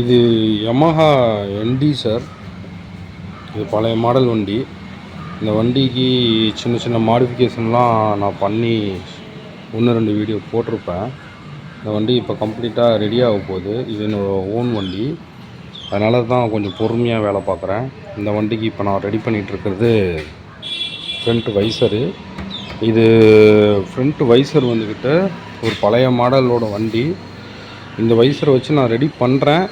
இது யமஹா என்டி சார். இது பழைய மாடல் வண்டி. இந்த வண்டிக்கு சின்ன சின்ன மாடிஃபிகேஷன்லாம் நான் பண்ணி 1-2 வீடியோ போட்டிருப்பேன். இந்த வண்டி இப்போ கம்ப்ளீட்டாக ரெடி ஆக போகுது. இது என்னோடய ஓன் வண்டி, அதனால தான் கொஞ்சம் பொறுமையாக வேலை பார்க்குறேன். இந்த வண்டிக்கு இப்போ நான் ரெடி பண்ணிகிட்ருக்கிறது ஃப்ரண்ட் வைசரு. இது ஃப்ரண்ட் வைசர் வந்துக்கிட்டு ஒரு பழைய மாடலோட வண்டி. இந்த வைசரை வச்சு நான் ரெடி பண்ணுறேன்.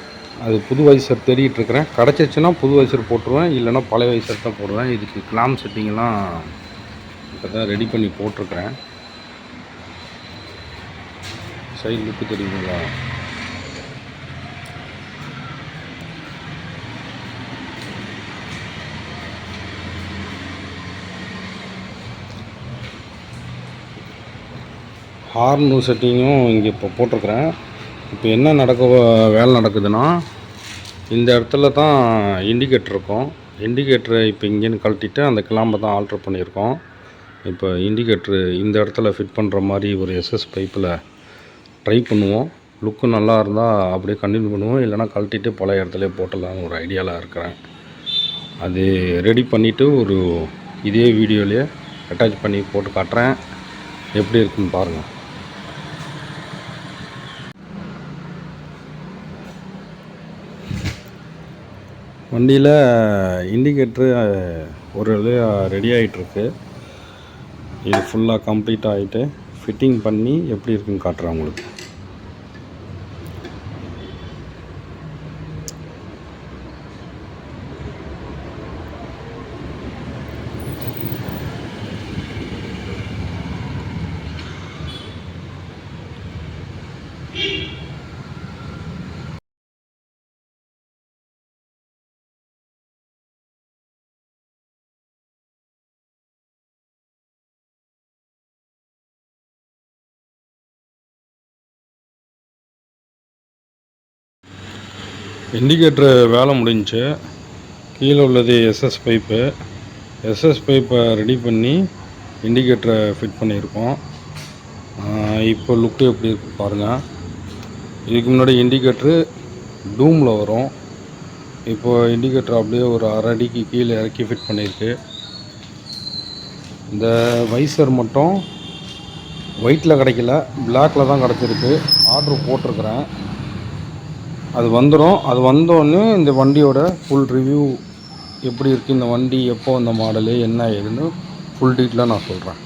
அது புது வைசர் தேடிகிட்ருக்கிறேன். கிடச்சிச்சுன்னா புது வைசர் போட்டுருவேன், இல்லைன்னா பழைய வைசர் தான் போடுவேன். இதுக்கு கிளாம் செட்டிங்கெல்லாம் இப்போ தான் ரெடி பண்ணி போட்டிருக்கிறேன். சைடு லுக்கு தெரியுங்களா? ஹார்னு செட்டிங்கும் இங்கே இப்போ போட்டிருக்கிறேன். இப்போ என்ன வேலை நடக்குதுன்னா, இந்த இடத்துல தான் இண்டிகேட்டர் இருக்கும். இண்டிகேட்டரை இப்போ இங்கேன்னு கழட்டிட்டு அந்த கிளாம்பை தான் ஆல்ட்ரு பண்ணியிருக்கோம். இப்போ இண்டிகேட்ரு இந்த இடத்துல ஃபிட் பண்ணுற மாதிரி ஒரு எஸ்எஸ் பைப்பில் ட்ரை பண்ணுவோம். லுக்கு நல்லா இருந்தால் அப்படியே கண்டினியூ பண்ணுவோம், இல்லைனா கழட்டிட்டு பழைய இடத்துல போட்டலான்னு ஒரு ஐடியாவில் இருக்கிறேன். அது ரெடி பண்ணிவிட்டு ஒரு இதே வீடியோலேயே அட்டாச் பண்ணி போட்டு காட்டுறேன். எப்படி இருக்குன்னு பாருங்கள். வண்டியில் இண்டிகேட்ரு ஒரு ரெடி ஆகிட்டுருக்கு. இது ஃபுல்லாக கம்ப்ளீட் ஆகிட்டு ஃபிட்டிங் பண்ணி எப்படி இருக்குன்னு காட்டுறேன் உங்களுக்கு. இண்டிகேட்ரு வேலை முடிஞ்சு. கீழே உள்ளது எஸ்எஸ் பைப்பு. எஸ்எஸ் பைப்பை ரெடி பண்ணி இண்டிகேட்டரை ஃபிட் பண்ணியிருக்கோம். இப்போ லுக்கு எப்படி இருக்குது பாருங்கள். இதுக்கு முன்னாடி இண்டிகேட்ரு டூமில் வரும். இப்போது இண்டிகேட்டர் அப்படியே ஒரு 1/2 அடிக்கு கீழே இறக்கி ஃபிட் பண்ணியிருக்கு. இந்த வைசர் மட்டும் ஒயிட்டில் கிடைக்கல, பிளாக்கில் தான் கிடச்சிருக்கு. ஆர்ட்ரு போட்டிருக்கிறேன். அது வந்துடும். அது வந்தோடனே இந்த வண்டியோட ஃபுல் ரிவ்யூ எப்படி இருக்குது, இந்த வண்டி எப்போ இந்த மாடலு என்ன ஏதுன்னு ஃபுல் டீட்டெயிலாக நான் சொல்கிறேன்.